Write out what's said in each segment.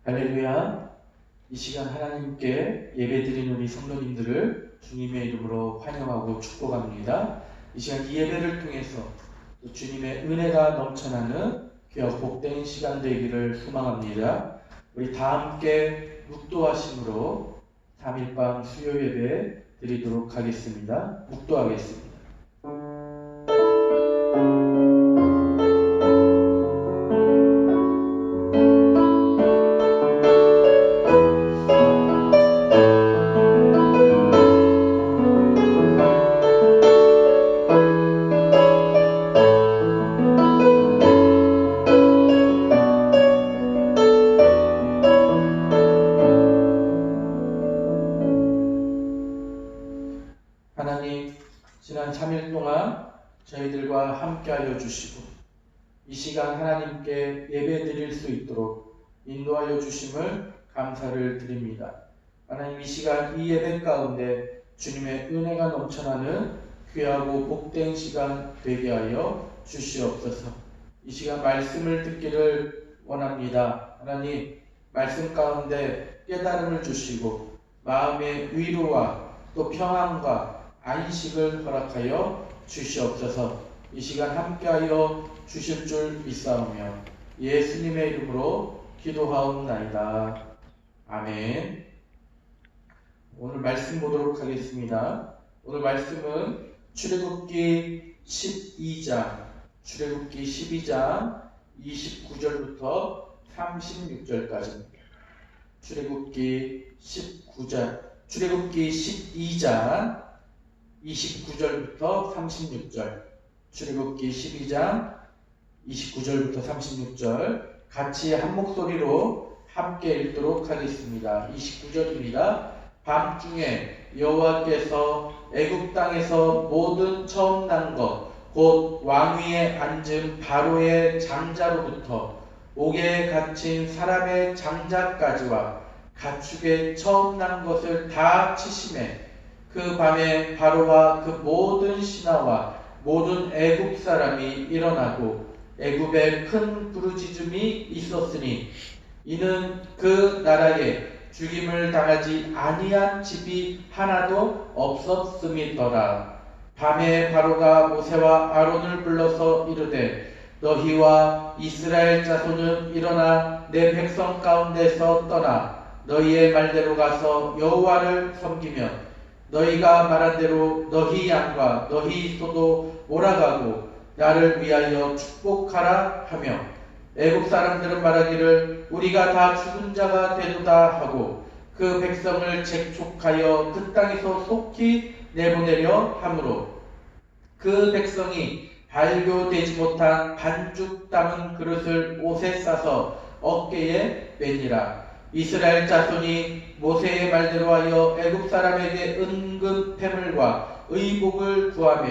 할렐루야. 이 시간 하나님께 예배드리는 우리 성도님들을 주님의 이름으로 환영하고 축복합니다. 이 시간 이 예배를 통해서 또 주님의 은혜가 넘쳐나는 귀하 복된 시간 되기를 소망합니다. 우리 다 함께 묵도하심으로 3일밤 수요 예배 드리도록 하겠습니다. 묵도하겠습니다. 하나님, 지난 3일 동안 저희들과 함께하여 주시고 이 시간 하나님께 예배 드릴 수 있도록 인도하여 주심을 감사를 드립니다. 하나님, 이 시간 이 예배 가운데 주님의 은혜가 넘쳐나는 귀하고 복된 시간 되게 하여 주시옵소서. 이 시간 말씀을 듣기를 원합니다. 하나님, 말씀 가운데 깨달음을 주시고 마음의 위로와 또 평안과 안식을 허락하여 주시옵소서. 이 시간 함께하여 주실 줄 믿사오며 예수님의 이름으로 기도하옵나이다. 아멘. 오늘 말씀 보도록 하겠습니다. 오늘 말씀은 출애굽기 12장 29절부터 36절까지입니다. 출애굽기 12장 29절부터 36절, 출애굽기 12장 29절부터 36절 같이 한 목소리로 함께 읽도록 하겠습니다. 29절입니다. 밤중에 여호와께서 애굽 땅에서 모든 처음 난 것 곧 왕위에 앉은 바로의 장자로부터 옥에 갇힌 사람의 장자까지와 가축의 처음 난 것을 다 치심에 그 밤에 바로와 그 모든 신하와 모든 애굽 사람이 일어나고 애굽에 큰 부르짖음이 있었으니 이는 그 나라에 죽임을 당하지 아니한 집이 하나도 없었음이더라. 밤에 바로가 모세와 아론을 불러서 이르되 너희와 이스라엘 자손은 일어나 내 백성 가운데서 떠나 너희의 말대로 가서 여호와를 섬기며 너희가 말한 대로 너희 양과 너희 소도 몰아가고 나를 위하여 축복하라 하며 애굽 사람들은 말하기를 우리가 다 죽은 자가 되도다 하고 그 백성을 재촉하여 그 땅에서 속히 내보내려 하므로 그 백성이 발교되지 못한 반죽 담은 그릇을 옷에 싸서 어깨에 매니라. 이스라엘 자손이 모세의 말대로 하여 애굽 사람에게 은금 패물과 의복을 구하며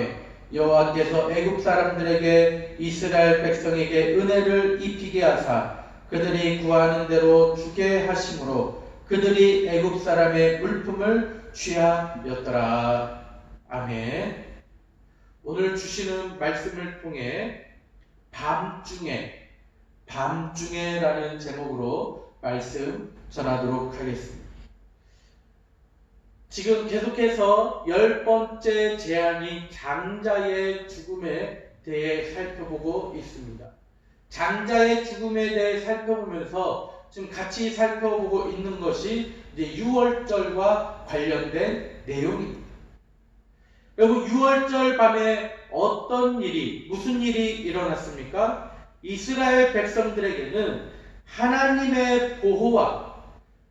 여호와께서 애굽 사람들에게 이스라엘 백성에게 은혜를 입히게 하사 그들이 구하는 대로 주게 하심으로 그들이 애굽 사람의 물품을 취하였더라. 아멘. 오늘 주시는 말씀을 통해 밤중에라는 제목으로 말씀 전하도록 하겠습니다. 지금 계속해서 10번째 제안인 장자의 죽음에 대해 살펴보고 있습니다. 장자의 죽음에 대해 살펴보면서 지금 같이 살펴보고 있는 것이 이제 유월절과 관련된 내용입니다. 여러분, 유월절 밤에 무슨 일이 일어났습니까? 이스라엘 백성들에게는 하나님의 보호와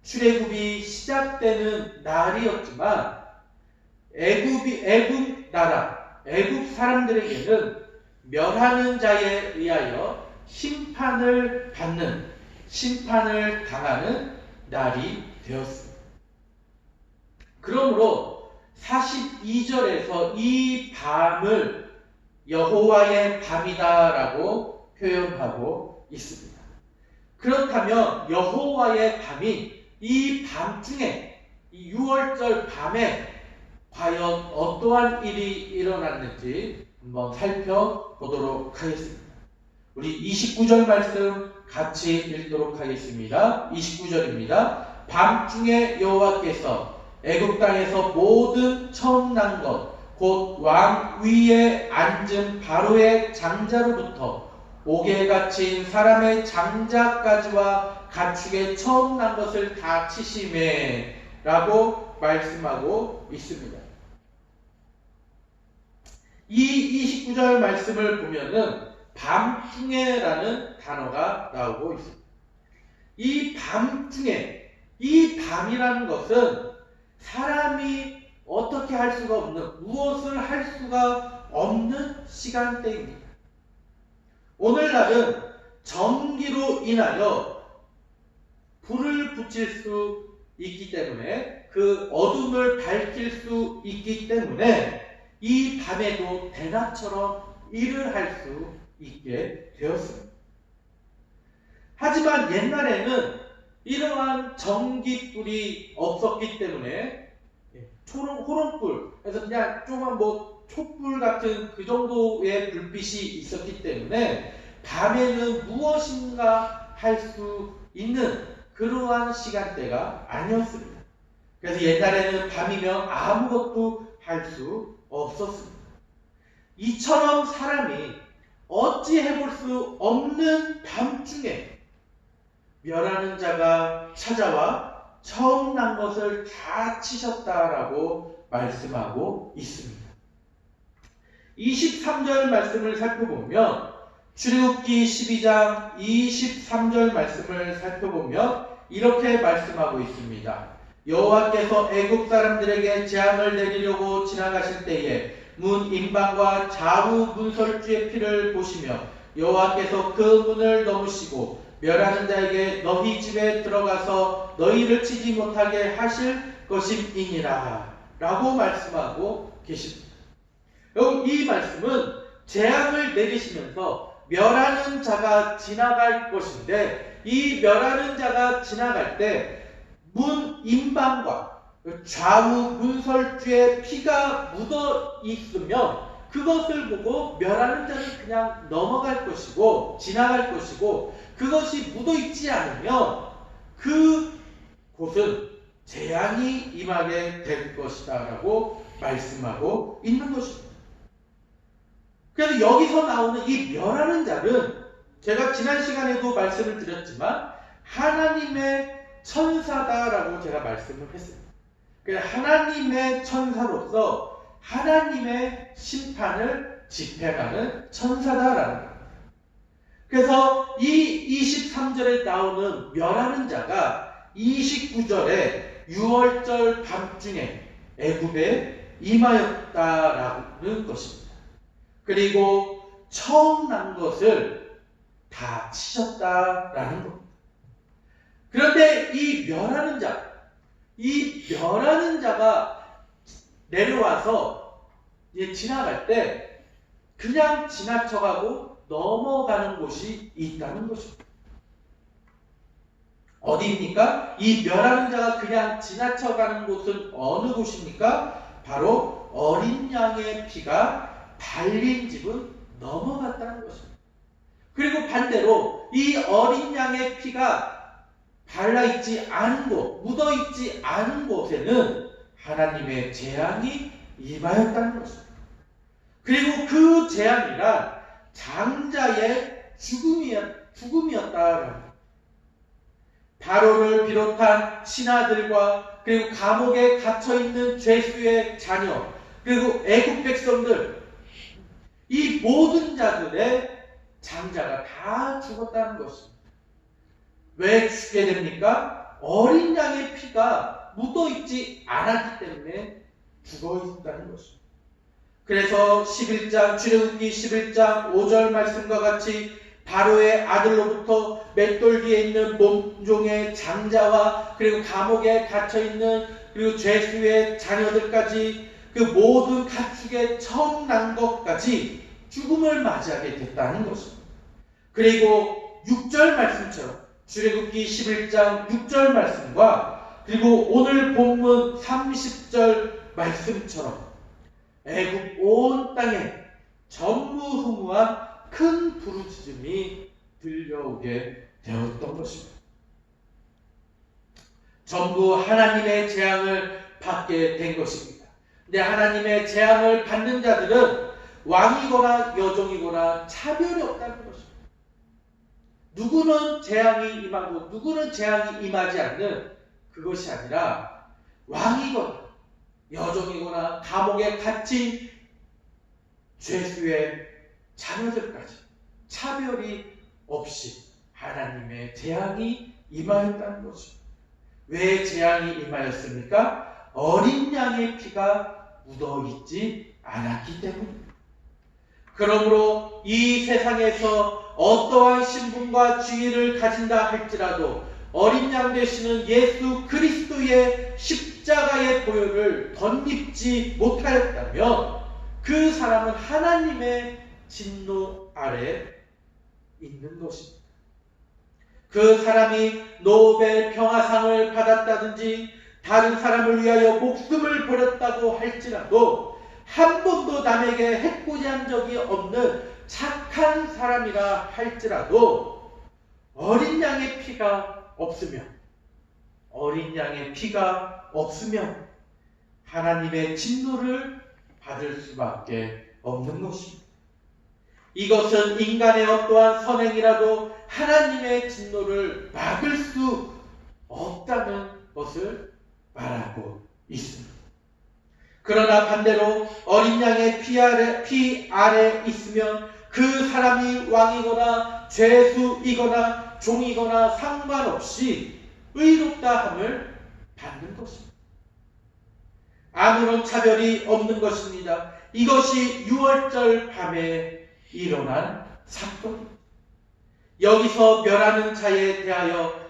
출애굽이 시작되는 날이었지만 애굽 사람들에게는 멸하는 자에 의하여 심판을 당하는 날이 되었습니다. 그러므로 42절에서 이 밤을 여호와의 밤이다라고 표현하고 있습니다. 그렇다면 여호와의 밤이 이 밤중에, 이 유월절 밤에 과연 어떠한 일이 일어났는지 한번 살펴보도록 하겠습니다. 우리 29절 말씀 같이 읽도록 하겠습니다. 29절입니다. 밤중에 여호와께서 애굽 땅에서 모든 처음 난 것 곧 왕 위에 앉은 바로의 장자로부터 옥에 갇힌 사람의 장자까지와 가축의 처음 난 것을 다 치심에 라고 말씀하고 있습니다. 이 29절 말씀을 보면은 밤중에라는 단어가 나오고 있습니다. 이 밤중에, 이 밤이라는 것은 사람이 어떻게 할 수가 없는, 무엇을 할 수가 없는 시간대입니다. 오늘날은 전기로 인하여 불을 붙일 수 있기 때문에, 그 어둠을 밝힐 수 있기 때문에 이 밤에도 대낮처럼 일을 할 수 있게 되었습니다. 하지만 옛날에는 이러한 전기불이 없었기 때문에 호롱불, 그래서 그냥 조그만 촛불 같은 그 정도의 불빛이 있었기 때문에 밤에는 무엇인가 할 수 있는 그러한 시간대가 아니었습니다. 그래서 옛날에는 밤이면 아무것도 할 수 없었습니다. 이처럼 사람이 어찌 해볼 수 없는 밤중에 멸하는 자가 찾아와 처음 난 것을 다 치셨다라고 말씀하고 있습니다. 23절 말씀을 살펴보면, 출애굽기 12장 23절 말씀을 살펴보면 이렇게 말씀하고 있습니다. 여호와께서 애굽 사람들에게 재앙을 내리려고 지나가실 때에 문 임방과 좌우 문설주의 피를 보시며 여호와께서 그 문을 넘으시고 멸하는 자에게 너희 집에 들어가서 너희를 치지 못하게 하실 것임이니라 라고 말씀하고 계십니다. 여러분, 이 말씀은 재앙을 내리시면서 멸하는 자가 지나갈 것인데, 이 멸하는 자가 지나갈 때 문 임방과 좌우 문설주에 피가 묻어 있으면 그것을 보고 멸하는 자는 그냥 넘어갈 것이고 지나갈 것이고, 그것이 묻어 있지 않으면 그 곳은 재앙이 임하게 될 것이다 라고 말씀하고 있는 것입니다. 그래서 여기서 나오는 이 멸하는 자는, 제가 지난 시간에도 말씀을 드렸지만 하나님의 천사다라고 제가 말씀을 했습니다. 그래서 하나님의 천사로서 하나님의 심판을 집행하는 천사다라는 겁니다. 그래서 이 23절에 나오는 멸하는 자가 29절에 6월절 밤중에 애굽에 임하였다라는 것입니다. 그리고 처음 난 것을 다 치셨다라는 겁니다. 그런데 이 멸하는 자가 내려와서 지나갈 때 그냥 지나쳐가고 넘어가는 곳이 있다는 것입니다. 어디입니까? 이 멸하는 자가 그냥 지나쳐가는 곳은 어느 곳입니까? 바로 어린 양의 피가 발린 집은 넘어갔다는 것입니다. 그리고 반대로 이 어린 양의 피가 발라있지 않은 곳, 묻어있지 않은 곳에는 하나님의 재앙이 임하였다는 것입니다. 그리고 그 재앙이란 장자의 죽음이었다라는 것. 바로를 비롯한 신하들과 그리고 감옥에 갇혀있는 죄수의 자녀, 그리고 애국 백성들, 이 모든 자들의 장자가 다 죽었다는 것입니다. 왜 죽게 됩니까? 어린 양의 피가 묻어있지 않았기 때문에 죽어있다는 것입니다. 그래서 11장, 출애굽기 11장 5절 말씀과 같이 바로의 아들로부터 맷돌 뒤에 있는 몸종의 장자와 그리고 감옥에 갇혀있는 그리고 죄수의 자녀들까지 그 모든 가축의 처음 난 것까지 죽음을 맞이하게 됐다는 것입니다. 그리고 6절 말씀처럼 출애굽기 11장 6절 말씀과 그리고 오늘 본문 30절 말씀처럼 애굽 온 땅에 전무후무한 큰 부르짖음이 들려오게 되었던 것입니다. 전부 하나님의 재앙을 받게 된 것입니다. 근데 하나님의 재앙을 받는 자들은 왕이거나 여종이거나 차별이 없다는 것입니다. 누구는 재앙이 임하고 누구는 재앙이 임하지 않는 그것이 아니라 왕이거나 여종이거나 감옥에 갇힌 죄수의 자녀들까지 차별이 없이 하나님의 재앙이 임하였다는 것입니다. 왜 재앙이 임하였습니까? 어린 양의 피가 묻어있지 않았기 때문입니다. 그러므로 이 세상에서 어떠한 신분과 지위를 가진다 할지라도 어린 양 되시는 예수 그리스도의 십자가의 보혈을 덧입지 못하였다면 그 사람은 하나님의 진노 아래 있는 것입니다. 그 사람이 노벨 평화상을 받았다든지 다른 사람을 위하여 목숨을 버렸다고 할지라도 한 번도 남에게 해코지한 적이 없는 착한 사람이라 할지라도 어린 양의 피가 없으면 하나님의 진노를 받을 수밖에 없는 것입니다. 이것은 인간의 어떠한 선행이라도 하나님의 진노를 막을 수 없다는 것을 말하고 있습니다. 그러나 반대로 어린 양의 피 아래 있으면 그 사람이 왕이거나 죄수이거나 종이거나 상관없이 의롭다 함을 받는 것입니다. 아무런 차별이 없는 것입니다. 이것이 6월절 밤에 일어난 사건입니다. 여기서 멸하는 자에 대하여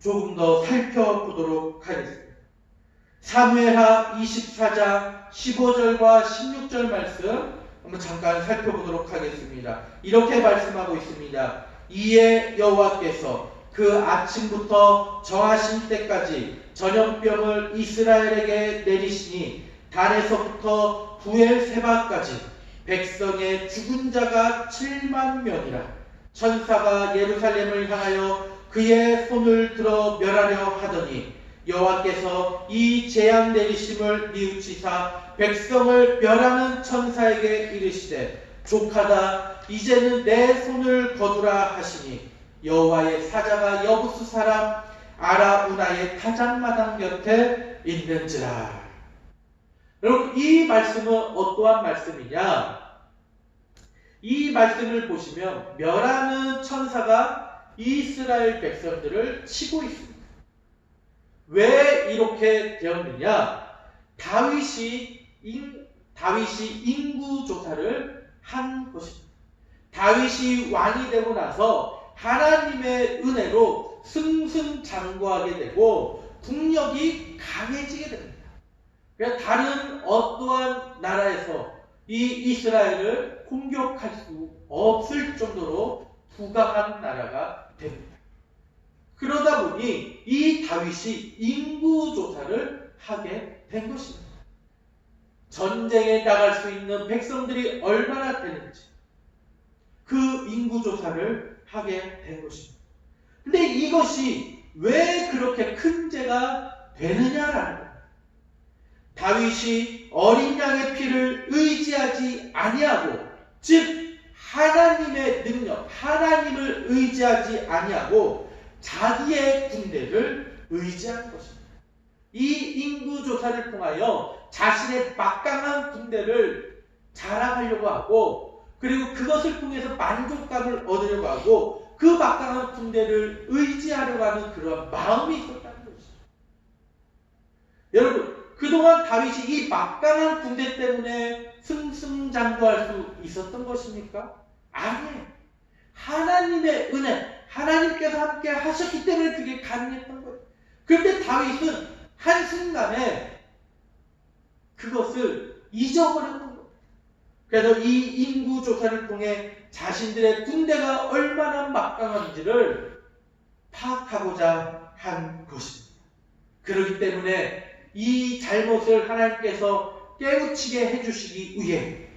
조금 더 살펴보도록 하겠습니다. 사무엘하 24장 15절과 16절 말씀 한번 잠깐 살펴보도록 하겠습니다. 이렇게 말씀하고 있습니다. 이에 여호와께서 그 아침부터 정하신 때까지 전염병을 이스라엘에게 내리시니 단에서부터 부엘세바까지 백성의 죽은 자가 7만 명이라. 천사가 예루살렘을 향하여 그의 손을 들어 멸하려 하더니 여호와께서 이 재앙 내리심을 뉘우치사 백성을 멸하는 천사에게 이르시되 족하다 이제는 내 손을 거두라 하시니 여호와의 사자가 여부수 사람 아라우나의 타작마당 곁에 있는지라. 여러분, 이 말씀은 어떠한 말씀이냐? 이 말씀을 보시면 멸하는 천사가 이스라엘 백성들을 치고 있습니다. 왜 이렇게 되었느냐? 다윗이 인구 조사를 한 것입니다. 다윗이 왕이 되고 나서 하나님의 은혜로 승승장구하게 되고 국력이 강해지게 됩니다. 그러니까 다른 어떠한 나라에서 이 이스라엘을 공격할 수 없을 정도로 부강한 나라가 됩니다. 그러다 보니 이 다윗이 인구조사를 하게 된 것입니다. 전쟁에 나갈 수 있는 백성들이 얼마나 되는지 그 인구조사를 하게 된 것입니다. 근데 이것이 왜 그렇게 큰 죄가 되느냐라는 겁니다. 다윗이 어린 양의 피를 의지하지 아니하고, 즉 하나님의 능력, 하나님을 의지하지 아니하고 자기의 군대를 의지한 것입니다. 이 인구조사를 통하여 자신의 막강한 군대를 자랑하려고 하고, 그리고 그것을 통해서 만족감을 얻으려고 하고, 그 막강한 군대를 의지하려고 하는 그런 마음이 있었다는 것이죠. 여러분, 그동안 다윗이 이 막강한 군대 때문에 승승장구할 수 있었던 것입니까? 아니에요. 하나님의 은혜, 하나님께서 함께 하셨기 때문에 그게 가능했던 거예요. 그런데 다윗은 한순간에 그것을 잊어버렸던 거예요. 그래서 이 인구조사를 통해 자신들의 군대가 얼마나 막강한지를 파악하고자 한 것입니다. 그렇기 때문에 이 잘못을 하나님께서 깨우치게 해주시기 위해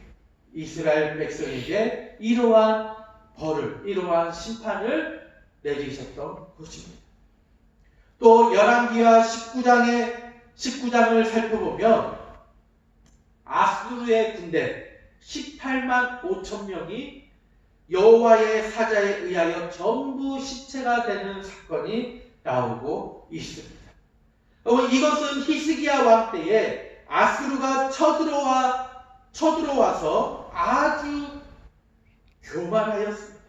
이스라엘 백성에게 이러한 벌을, 이러한 심판을 내리셨던 것입니다. 또 열왕기하 19장을 살펴보면 아수르의 군대 18만 5천 명이 여호와의 사자에 의하여 전부 시체가 되는 사건이 나오고 있습니다. 이것은 히스기야 왕 때에 아수르가 쳐들어와서 아주 교만하였습니다.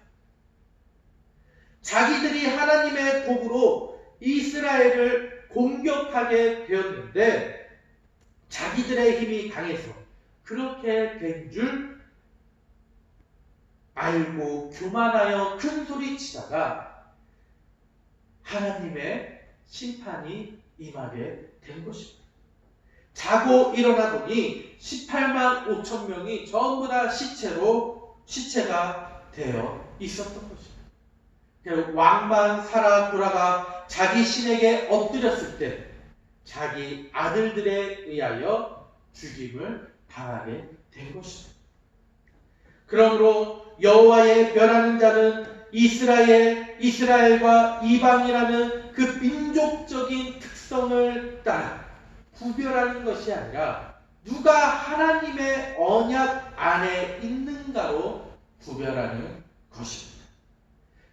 자기들이 하나님의 도구로 이스라엘을 공격하게 되었는데 자기들의 힘이 강해서 그렇게 된 줄 알고 교만하여 큰 소리 치다가 하나님의 심판이 임하게 된 것입니다. 자고 일어나더니 18만 5천 명이 전부 다 시체가 되어 있었던 것입니다. 왕만 살아 돌아가 자기 신에게 엎드렸을 때 자기 아들들에 의하여 죽임을 당하게 된 것입니다. 그러므로 여호와의 멸하는 자는 이스라엘과 이방이라는 그 민족적인 특성을 따라 구별하는 것이 아니라 누가 하나님의 언약 안에 있는가로 구별하는 것입니다.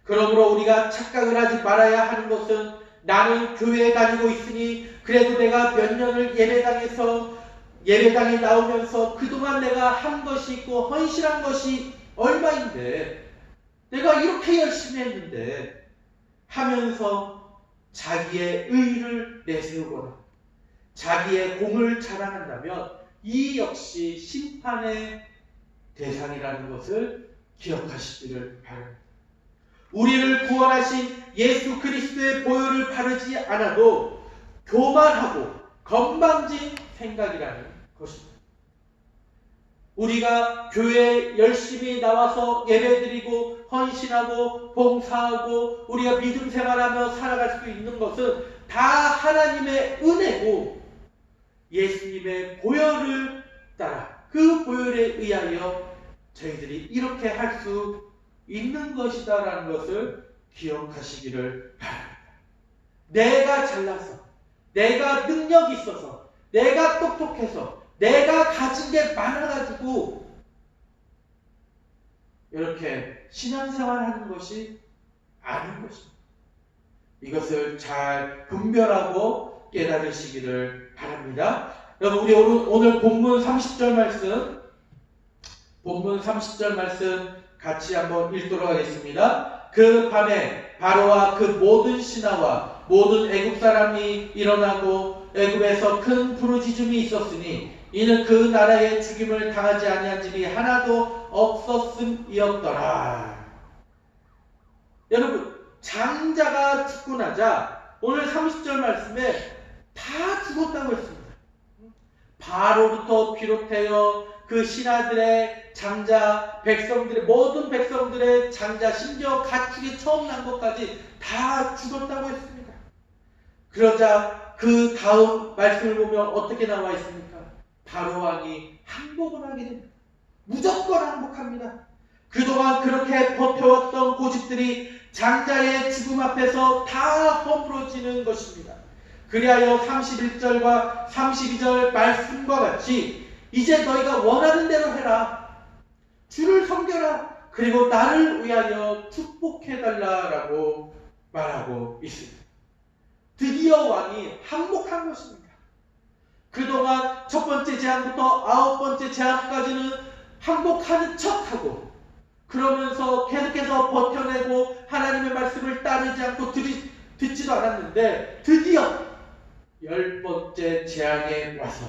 그러므로 우리가 착각을 하지 말아야 하는 것은 나는 교회에 다니고 있으니 그래도 내가 몇 년을 예배당에 나오면서 그동안 내가 한 것이 있고 헌신한 것이 얼마인데 내가 이렇게 열심히 했는데 하면서 자기의 의의를 내세우거나 자기의 공을 자랑한다면 이 역시 심판의 대상이라는 것을 기억하시기를 바랍니다. 우리를 구원하신 예수 그리스도의 보혈을 바르지 않아도 교만하고 건방진 생각이라는 것입니다. 우리가 교회에 열심히 나와서 예배드리고 헌신하고 봉사하고 우리가 믿음 생활하며 살아갈 수 있는 것은 다 하나님의 은혜고 예수님의 보혈을 따라 그 보혈에 의하여 저희들이 이렇게 할 수 있는 것이다라는 것을 기억하시기를 바랍니다. 내가 잘나서, 내가 능력이 있어서, 내가 똑똑해서, 내가 가진 게 많아가지고 이렇게 신앙생활하는 것이 아닌 것입니다. 이것을 잘 분별하고 깨달으시기를 바랍니다. 여러분, 우리 오늘 본문 30절 말씀 같이 한번 읽도록 하겠습니다. 그 밤에 바로와 그 모든 신하와 모든 애굽 사람이 일어나고 애굽에서 큰 부르짖음이 있었으니 이는 그 나라의 죽임을 당하지 아니한 집이 하나도 없었음이었더라. 여러분, 장자가 죽고 나자 오늘 30절 말씀에 다 죽었다고 했습니다. 바로부터 비롯하여 그 신하들의 장자, 모든 백성들의 장자, 심지어 가축이 처음 난 것까지 다 죽었다고 했습니다. 그러자 그 다음 말씀을 보면 어떻게 나와 있습니까? 바로 왕이 항복을 하게 됩니다. 무조건 항복합니다. 그동안 그렇게 버텨왔던 고집들이 장자의 죽음 앞에서 다 허물어지는 것입니다. 그리하여 31절과 32절 말씀과 같이 이제 너희가 원하는 대로 해라. 주를 섬겨라. 그리고 나를 위하여 축복해달라라고 말하고 있습니다. 드디어 왕이 항복한 것입니다. 그동안 첫 번째 제안부터 9번째 제안까지는 항복하는 척하고 그러면서 계속해서 버텨내고 하나님의 말씀을 따르지 않고 듣지도 않았는데 드디어 10번째 제안에 와서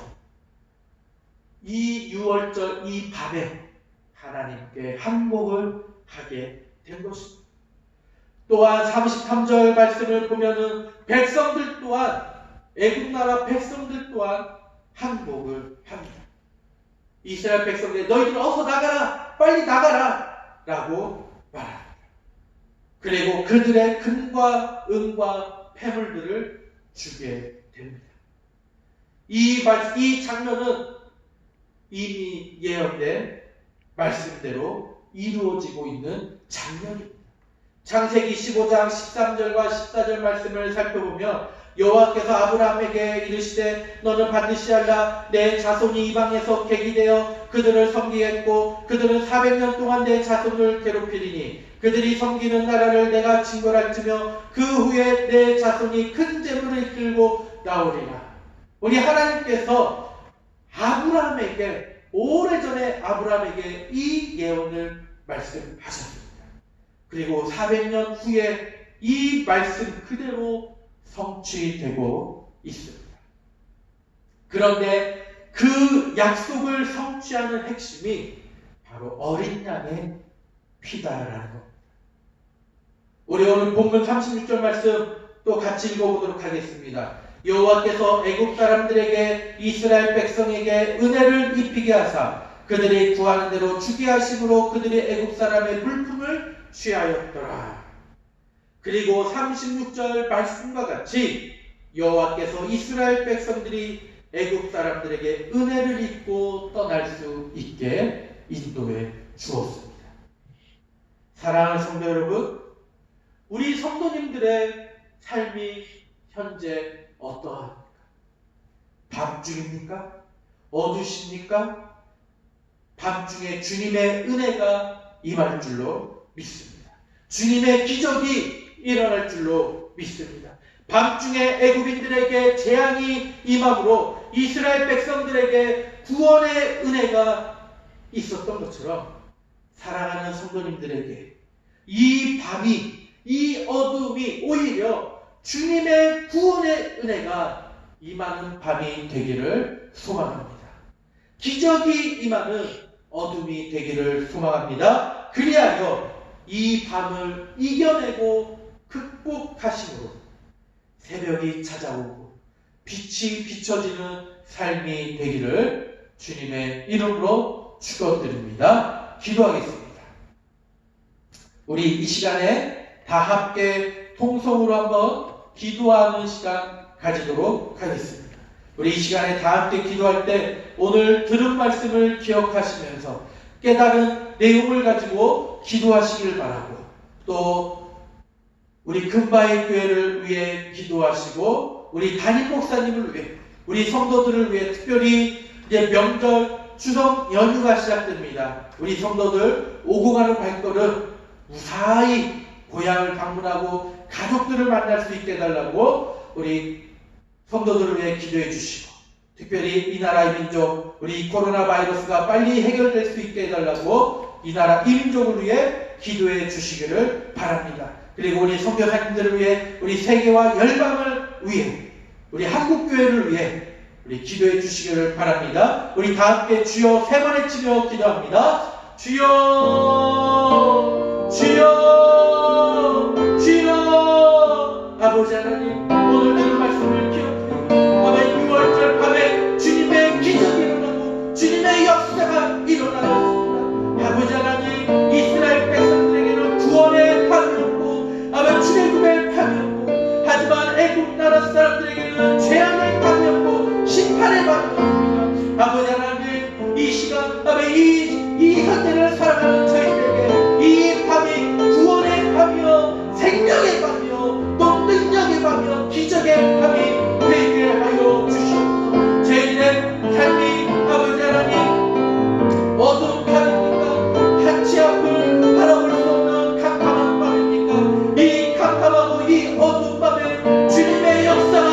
이 6월절 이 밤에 하나님께 항복을 하게 된 것입니다. 또한 33절 말씀을 보면은 백성들 또한 애굽 나라 백성들 또한 항복을 합니다. 이스라엘 백성들 너희들 어서 나가라, 빨리 나가라 라고 말합니다. 그리고 그들의 금과 은과 폐물들을 주게 됩니다. 이 장면은 이미 예언된 말씀대로 이루어지고 있는 장면입니다. 창세기 15장 13절과 14절 말씀을 살펴보면 여호와께서 아브라함에게 이르시되 너는 반드시 알라 내 자손이 이방에서 객이되어 그들을 섬기겠고 그들은 400년 동안 내 자손을 괴롭히리니 그들이 섬기는 나라를 내가 징벌할지며 그 후에 내 자손이 큰 재물을 이끌고 나오리라. 우리 하나님께서 아브라함에게 오래전에 아브라함에게 이 예언을 말씀하셨습니다. 그리고 400년 후에 이 말씀 그대로 성취되고 있습니다. 그런데 그 약속을 성취하는 핵심이 바로 어린 양의 피다라는 겁니다. 우리 오늘 본문 36절 말씀 또 같이 읽어보도록 하겠습니다. 여호와께서 애굽 사람들에게 이스라엘 백성에게 은혜를 입히게 하사 그들이 구하는 대로 주게 하심으로 그들이 애굽 사람의 물품을 취하였더라. 그리고 36절 말씀과 같이 여호와께서 이스라엘 백성들이 애굽 사람들에게 은혜를 입고 떠날 수 있게 인도해 주었습니다. 사랑하는 성도 여러분, 우리 성도님들의 삶이 현재 어떠합니까? 밤중입니까? 어두십니까? 밤중에 주님의 은혜가 임할 줄로 믿습니다. 주님의 기적이 일어날 줄로 믿습니다. 밤중에 애굽인들에게 재앙이 임함으로 이스라엘 백성들에게 구원의 은혜가 있었던 것처럼 사랑하는 성도님들에게 이 밤이, 이 어둠이 오히려 주님의 구원의 은혜가 임하는 밤이 되기를 소망합니다. 기적이 임하는 어둠이 되기를 소망합니다. 그리하여 이 밤을 이겨내고 극복하심으로 새벽이 찾아오고 빛이 비춰지는 삶이 되기를 주님의 이름으로 축원드립니다. 기도하겠습니다. 우리 이 시간에 다 함께 통성으로 한번 기도하는 시간 가지도록 하겠습니다. 우리 이 시간에 다 함께 기도할 때 오늘 들은 말씀을 기억하시면서 깨달은 내용을 가지고 기도하시길 바라고, 또 우리 금바이 교회를 위해 기도하시고 우리 담임 목사님을 위해, 우리 성도들을 위해, 특별히 이제 명절 추석 연휴가 시작됩니다. 우리 성도들 오고 가는 발걸음 무사히 고향을 방문하고 가족들을 만날 수 있게 해달라고 우리 성도들을 위해 기도해 주시고, 특별히 이 나라의 민족, 우리 코로나 바이러스가 빨리 해결될 수 있게 해달라고 이 나라 이 민족을 위해 기도해 주시기를 바랍니다. 그리고 우리 선교사님들을 위해, 우리 세계와 열방을 위해, 우리 한국교회를 위해 우리 기도해 주시기를 바랍니다. 우리 다 함께 주여 세 번 외치며 기도합니다. 주여, 주여, 주여. 아버지 하나님, 오늘 들은 말씀을 기억해 밤에 6월절 밤에 주님의 기적이 일어나고 주님의 역사가 일어나였습니다. 아버지 하나님, 이스라엘 백성들에게는 구원의 밤이었고 아버지 출애굽의 밤이었고, 하지만 애굽 나라 사람들에게는 재앙의 밤이었고 심판의 밤이었습니다. 아버지 하나님, 이 시간 아버지 이 현대를 살아가는 저희들에게 이 밤이 구원의 밤이요, 생명의 밤이요, 또 능력의 밤이요, 기적의 밤이 되게 하여 주시옵소서. 저희들의 삶이 아버지 하나님 어두운 밤입니까? 한치 앞을 바라볼 수 없는 캄캄한 밤입니까? 이 캄캄하고 이 어두운 밤에 주님의 역사가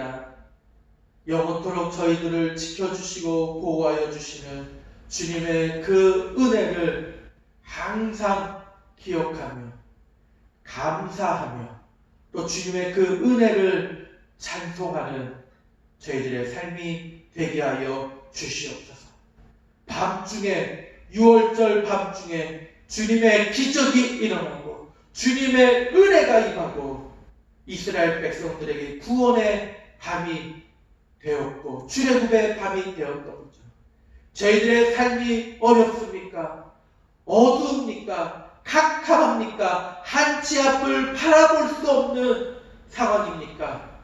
아니라 영원토록 저희들을 지켜주시고 보호하여 주시는 주님의 그 은혜를 항상 기억하며 감사하며 또 주님의 그 은혜를 찬송하는 저희들의 삶이 되게 하여 주시옵소서. 밤중에 6월절 밤중에 주님의 기적이 일어나고 주님의 은혜가 임하고 이스라엘 백성들에게 구원의 밤이 되었고 출애굽의 밤이 되었던 거죠. 저희들의 삶이 어렵습니까? 어두웁니까? 캄캄합니까? 한치 앞을 바라볼 수 없는 상황입니까?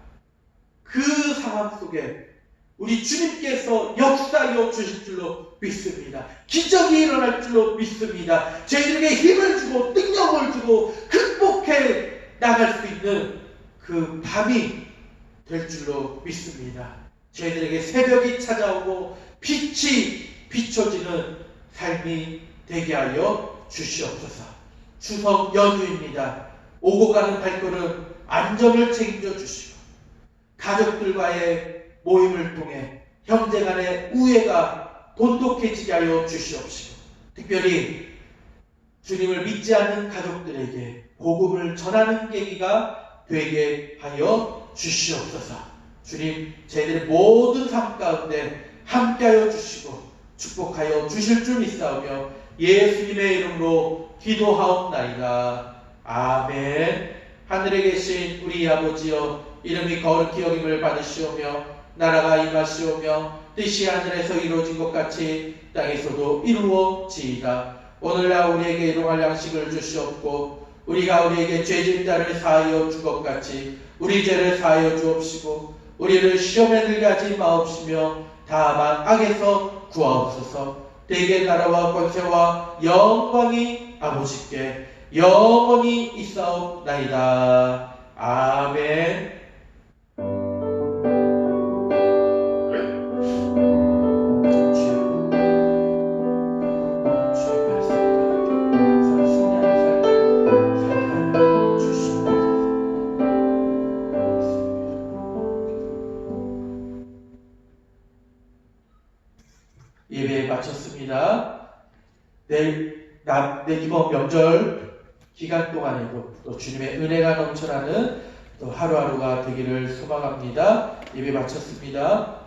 그 상황 속에 우리 주님께서 역사하여 주실 줄로 믿습니다. 기적이 일어날 줄로 믿습니다. 저희들에게 힘을 주고 능력을 주고 극복해 나갈 수 있는 그 밤이 될 줄로 믿습니다. 저희들에게 새벽이 찾아오고 빛이 비춰지는 삶이 되게 하여 주시옵소서. 추석 연휴입니다. 오고 가는 발걸음 안전을 책임져 주시고 가족들과의 모임을 통해 형제 간의 우애가 돈독해지게 하여 주시옵시고 특별히 주님을 믿지 않는 가족들에게 복음을 전하는 계기가 되게 하여 주시옵소서. 주님, 저희들의 모든 삶 가운데 함께하여 주시고 축복하여 주실 줄 믿사오며 예수님의 이름으로 기도하옵나이다. 아멘. 하늘에 계신 우리 아버지여, 이름이 거룩히 여김을 받으시오며 나라가 임하시오며 뜻이 하늘에서 이루어진 것 같이 땅에서도 이루어지이다. 오늘날 우리에게 일용할 양식을 주시옵고 우리가 우리에게 죄진 자를 사하여 준 것 같이 우리 죄를 사하여 주옵시고 우리를 시험에 들게 하지 마옵시며 다만 악에서 구하옵소서. 대개 나라와 권세와 영광이 아버지께 영원히 있사옵나이다. 아멘. 예배 마쳤습니다. 내일 이번 명절 기간 동안에도 또 주님의 은혜가 넘쳐나는 또 하루하루가 되기를 소망합니다. 예배 마쳤습니다.